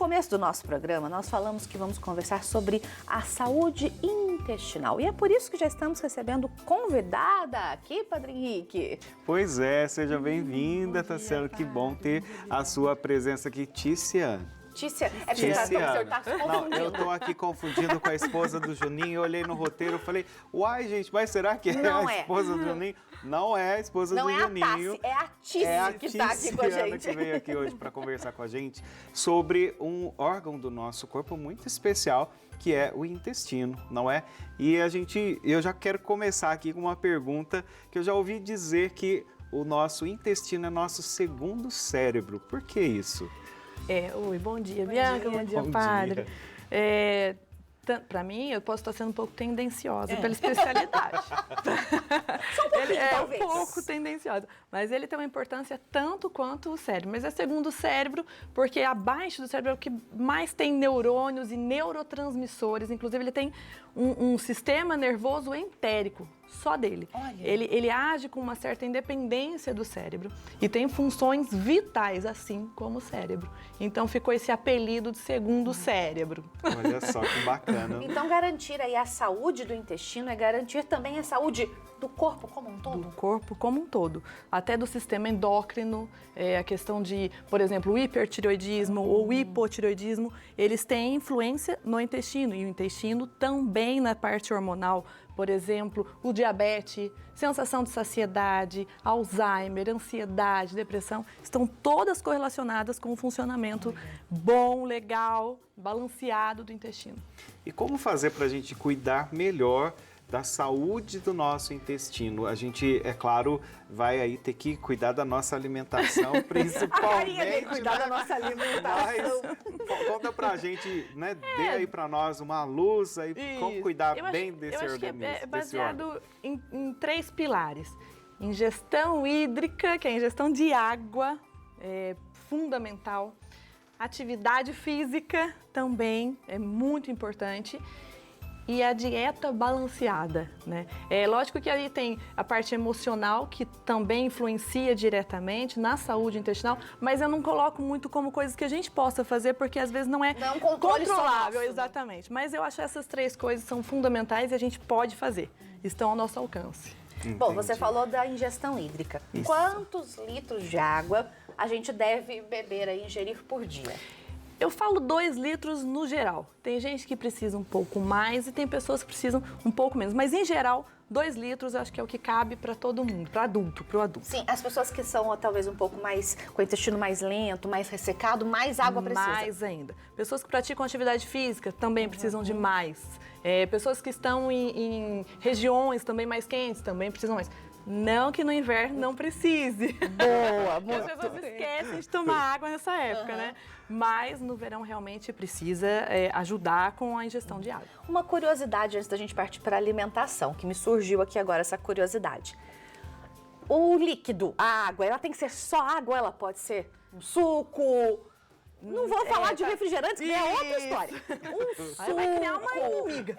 começo do nosso programa, nós falamos que vamos conversar sobre a saúde intestinal. E é por isso que já estamos recebendo convidada aqui, Padre Henrique. Pois é, seja bem-vinda, Tassiano. Que bom ter a sua presença aqui, Tícia. Tícia, é porque o senhor está se confundindo. Não, eu estou aqui confundindo com a esposa do Juninho. Eu olhei no roteiro e falei, uai, gente, mas será que é a esposa do Juninho? Não é a esposa do Juninho. É a Tícia que está aqui com a gente. Que veio aqui hoje para conversar com a gente sobre um órgão do nosso corpo muito especial, que é o intestino, não é? E eu já quero começar aqui com uma pergunta que eu já ouvi dizer que o nosso intestino é nosso segundo cérebro. Por que isso? Oi, bom dia, Bianca, bom dia, padre. Para mim, eu posso estar sendo um pouco tendenciosa pela especialidade. Só um pouquinho, ele talvez. Um pouco tendenciosa, mas ele tem uma importância tanto quanto o cérebro. Mas é segundo o cérebro, porque abaixo do cérebro é o que mais tem neurônios e neurotransmissores. Inclusive, ele tem um sistema nervoso entérico, só dele. Ele age com uma certa independência do cérebro e tem funções vitais, assim como o cérebro. Então, ficou esse apelido de segundo cérebro. Olha só que bacana. Então, garantir aí a saúde do intestino é garantir também a saúde do corpo como um todo? Do corpo como um todo. Até do sistema endócrino, a questão de, por exemplo, o hipertireoidismo ou hipotireoidismo, eles têm influência no intestino. E o intestino também na parte hormonal. Por exemplo, o diabetes, sensação de saciedade, Alzheimer, ansiedade, depressão, estão todas correlacionadas com o funcionamento bom, legal, balanceado do intestino. E como fazer para a gente cuidar melhor da saúde do nosso intestino? A gente, é claro, vai aí ter que cuidar da nossa alimentação, principalmente. Cuidar da nossa alimentação. Mas, conta pra gente, né? Dê aí pra nós uma luz aí, como cuidar bem desse organismo. É baseado em 3 pilares. Ingestão hídrica, que é a ingestão de água, é fundamental. Atividade física também é muito importante. E a dieta balanceada, né? É lógico que aí tem a parte emocional, que também influencia diretamente na saúde intestinal, mas eu não coloco muito como coisas que a gente possa fazer, porque às vezes não é controlável, exatamente. Mas eu acho que essas 3 coisas são fundamentais e a gente pode fazer, estão ao nosso alcance. Entendi. Bom, você falou da ingestão hídrica. Isso. Quantos litros de água a gente deve beber e ingerir por dia? Eu falo 2 litros no geral. Tem gente que precisa um pouco mais e tem pessoas que precisam um pouco menos. Mas, em geral, 2 litros eu acho que é o que cabe para todo mundo, para o adulto. Sim, as pessoas que são talvez um pouco mais, com o intestino mais lento, mais ressecado, mais água precisa. Mais ainda. Pessoas que praticam atividade física também precisam de mais. Pessoas que estão em regiões também mais quentes também precisam mais. Não que no inverno não precise. Boa, as pessoas esquecem de tomar água nessa época, né? Mas no verão realmente precisa ajudar com a ingestão de água. Uma curiosidade antes da gente partir para a alimentação, que me surgiu aqui agora essa curiosidade. O líquido, a água, ela tem que ser só água, ela pode ser um suco. Não vou falar de refrigerantes, que é outra história. Um suco. Vai criar uma inimiga.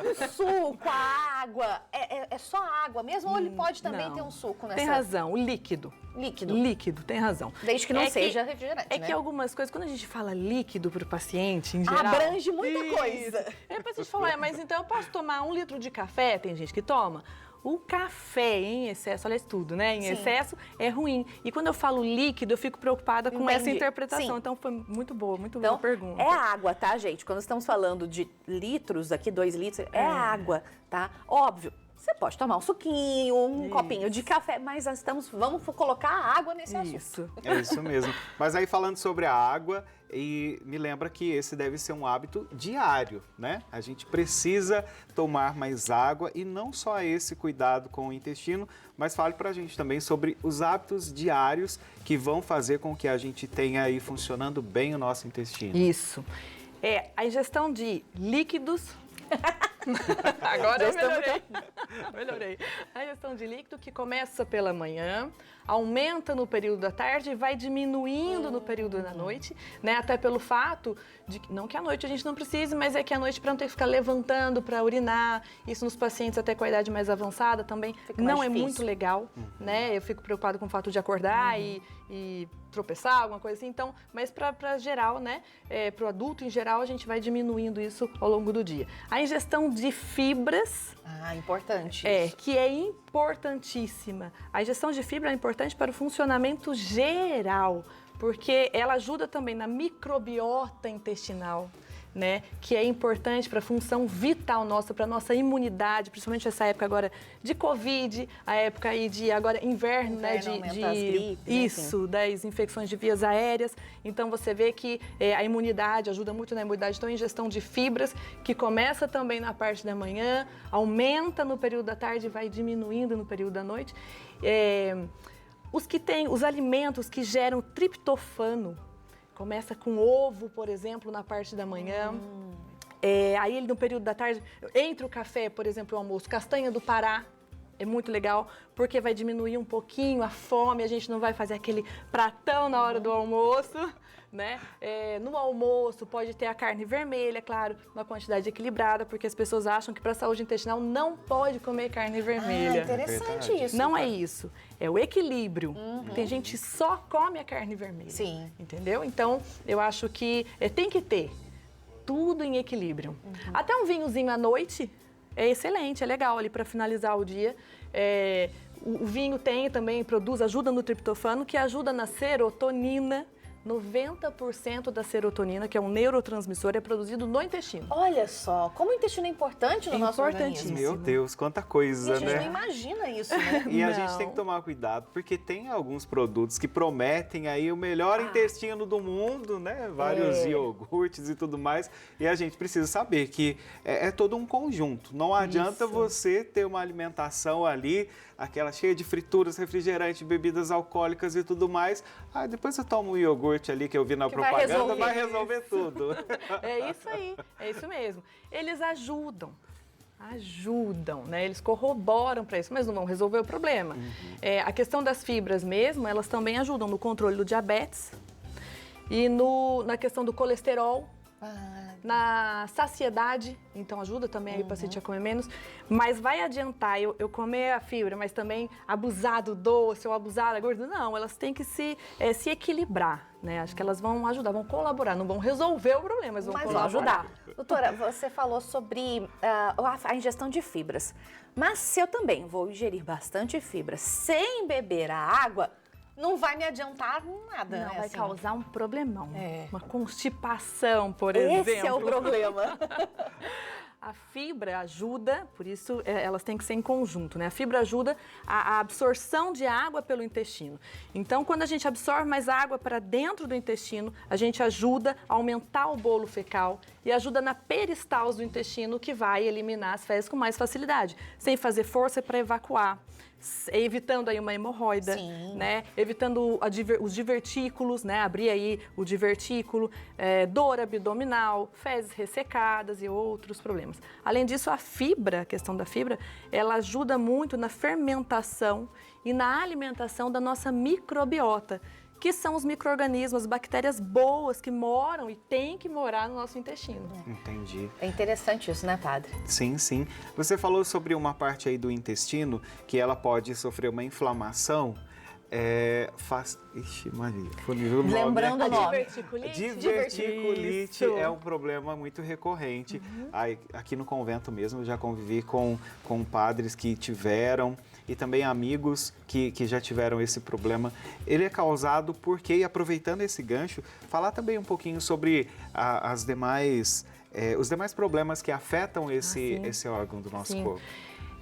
Um suco, a água. É só água mesmo ou ele pode também ter um suco nessa? Tem razão, o líquido. Líquido, tem razão. Desde que não seja refrigerante, né? É que algumas coisas, quando a gente fala líquido para o paciente, em geral... Abrange muita coisa. Depois a gente fala, mas então eu posso tomar 1 litro de café? Tem gente que toma. O café em excesso, olha isso tudo, né? Em excesso é ruim. E quando eu falo líquido, eu fico preocupada com essa interpretação. Sim. Então foi muito boa pergunta. É água, tá, gente? Quando estamos falando de litros, aqui 2 litros, é água, tá? Óbvio. Você pode tomar um suquinho, um copinho de café, mas vamos colocar a água nesse assunto. É isso mesmo. Mas aí falando sobre a água, e me lembra que esse deve ser um hábito diário, né? A gente precisa tomar mais água e não só esse cuidado com o intestino, mas fale pra gente também sobre os hábitos diários que vão fazer com que a gente tenha aí funcionando bem o nosso intestino. Isso. A ingestão de líquidos... Agora eu melhorei. A ingestão de líquido que começa pela manhã, aumenta no período da tarde e vai diminuindo no período da noite, né? Até pelo fato de que, não que à noite a gente não precise, mas é que à noite para não ter que ficar levantando para urinar, isso nos pacientes até com a idade mais avançada também não é muito legal, né? Eu fico preocupada com o fato de acordar e tropeçar, alguma coisa assim. Então, mas para geral, né, para o adulto em geral, a gente vai diminuindo isso ao longo do dia. A ingestão de fibras... importante. Que é importantíssima. A ingestão de fibra é importante para o funcionamento geral, porque ela ajuda também na microbiota intestinal, né, que é importante para a função vital nossa, para a nossa imunidade, principalmente essa época agora de Covid, a época aí de agora inverno, né, as gripes, isso, das infecções de vias aéreas. Então você vê que a imunidade ajuda muito na imunidade. Então a ingestão de fibras, que começa também na parte da manhã, aumenta no período da tarde e vai diminuindo no período da noite. Os alimentos que geram triptofano, começa com ovo, por exemplo, na parte da manhã. Aí no período da tarde, entre o café, por exemplo, o almoço, castanha do Pará, é muito legal, porque vai diminuir um pouquinho a fome, a gente não vai fazer aquele pratão na hora do almoço, né? No almoço pode ter a carne vermelha, claro, uma quantidade equilibrada, porque as pessoas acham que para a saúde intestinal não pode comer carne vermelha. Interessante isso. Não é isso, é o equilíbrio. Tem gente que só come a carne vermelha. Sim. Entendeu? Então, eu acho que tem que ter tudo em equilíbrio. Até um vinhozinho à noite é excelente, é legal ali para finalizar o dia. O vinho ajuda no triptofano, que ajuda na serotonina. 90% da serotonina, que é um neurotransmissor, é produzido no intestino. Olha só, como o intestino é importante no nosso organismo. Meu Deus, quanta coisa, E a gente né? não imagina isso, né? E a gente tem que tomar cuidado, porque tem alguns produtos que prometem aí o melhor intestino do mundo, né? Vários iogurtes e tudo mais. E a gente precisa saber que é todo um conjunto. Não adianta você ter uma alimentação ali, aquela cheia de frituras, refrigerante, bebidas alcoólicas e tudo mais. Depois eu tomo um iogurte ali que eu vi na propaganda, vai resolver tudo. É isso aí, é isso mesmo. Eles ajudam, né? Eles corroboram para isso, mas não vão resolver o problema. A questão das fibras mesmo, elas também ajudam no controle do diabetes e na questão do colesterol, na saciedade, então ajuda também aí o paciente a comer menos, mas vai adiantar eu comer a fibra, mas também abusar do doce ou abusar da gordura? Não, elas têm que se equilibrar, né? Acho que elas vão ajudar, vão colaborar, não vão resolver o problema, mas vão colaborar. Ajudar. Doutora, você falou sobre a ingestão de fibras, mas se eu também vou ingerir bastante fibra sem beber a água, não vai me adiantar nada, não, né? Vai assim, causar um problemão. Uma constipação, por exemplo. Esse é o problema. A fibra ajuda, por isso elas têm que ser em conjunto, né? A fibra ajuda a absorção de água pelo intestino. Então, quando a gente absorve mais água para dentro do intestino, a gente ajuda a aumentar o bolo fecal e ajuda na peristalse do intestino, que vai eliminar as fezes com mais facilidade, sem fazer força para evacuar. Evitando aí uma hemorroida, né? Evitando os divertículos, né? Abrir aí o divertículo, dor abdominal, fezes ressecadas e outros problemas. Além disso, a questão da fibra, ela ajuda muito na fermentação e na alimentação da nossa microbiota, que são os micro-organismos, bactérias boas que moram e têm que morar no nosso intestino. Entendi. É interessante isso, né, padre? Sim, sim. Você falou sobre uma parte aí do intestino que ela pode sofrer uma inflamação. Ixi, Maria, fugiu o nome. Lembrando o nome. Diverticulite é um problema muito recorrente. Aqui no convento mesmo, eu já convivi com padres que tiveram e também amigos que já tiveram esse problema. Ele é causado porque, e aproveitando esse gancho, falar também um pouquinho sobre os demais problemas que afetam esse órgão do nosso corpo.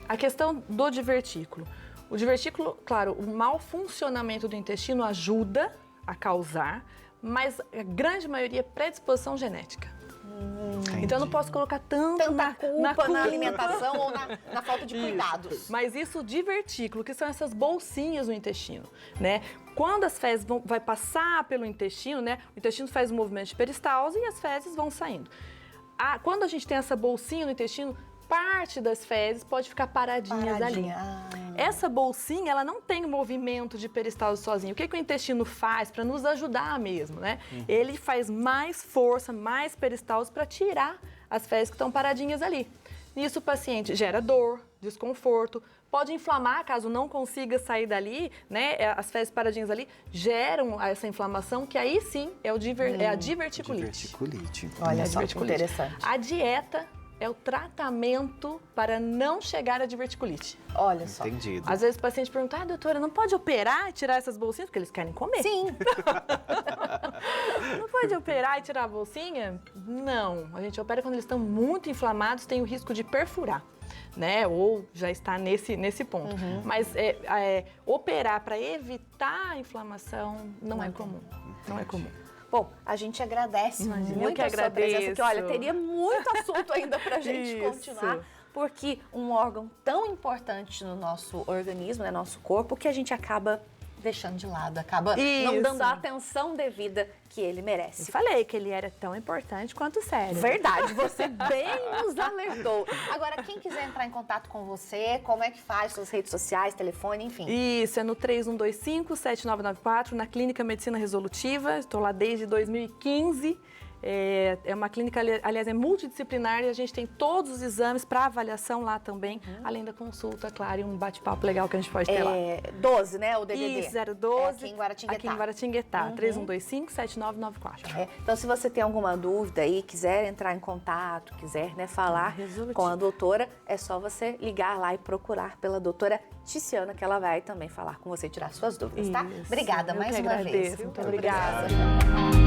A questão do divertículo. O divertículo, claro, o mau funcionamento do intestino ajuda a causar, mas a grande maioria é predisposição genética. Então eu não posso colocar tanta culpa na alimentação ou na falta de cuidados. Mas isso, o divertículo, que são essas bolsinhas no intestino, né? Quando as fezes vai passar pelo intestino, né? O intestino faz um movimento de peristalse e as fezes vão saindo. Quando a gente tem essa bolsinha no intestino, parte das fezes pode ficar paradinhas ali. Essa bolsinha, ela não tem movimento de peristalse sozinho. O que o intestino faz para nos ajudar mesmo, né? Ele faz mais força, mais peristalse para tirar as fezes que estão paradinhas ali. Nisso o paciente gera dor, desconforto, pode inflamar, caso não consiga sair dali, né? As fezes paradinhas ali geram essa inflamação, que aí sim é a diverticulite. Diverticulite. Olha só que Diverticulite. interessante. A dieta é o tratamento para não chegar à diverticulite. Olha só. Entendido. Às vezes o paciente pergunta, doutora, não pode operar e tirar essas bolsinhas? Porque eles querem comer. Sim. Não pode operar e tirar a bolsinha? Não. A gente opera quando eles estão muito inflamados, tem o risco de perfurar, né? Ou já está nesse ponto. Mas operar para evitar a inflamação não é comum. Não é comum. Bom, a gente agradece muito a sua presença, que olha, teria muito assunto ainda pra gente Isso. continuar, porque um órgão tão importante no nosso organismo, né, nosso corpo, que a gente acaba deixando de lado, acaba não Isso. dando a atenção devida que ele Eu merece. falei que ele era tão importante quanto o cérebro. Verdade, você bem nos alertou. Agora, quem quiser entrar em contato com você, como é que faz? Suas redes sociais, telefone, enfim. Isso, é no 3125-7994, na Clínica Medicina Resolutiva. Estou lá desde 2015. É uma clínica, aliás, é multidisciplinar e a gente tem todos os exames para avaliação lá também, além da consulta, claro, e um bate-papo legal que a gente pode ter lá. 12, né, o DDD? Isso, 012. Aqui em Guaratinguetá. Aqui em Guaratinguetá, 3125-7994. Então, se você tem alguma dúvida aí, quiser entrar em contato, quiser, né, falar Resolutivo. com a doutora, é só você ligar lá e procurar pela doutora Ticiana, que ela vai também falar com você e tirar suas dúvidas, tá? Isso. Obrigada Eu mais que uma vez. agradeço. viu? Muito obrigada. Obrigada.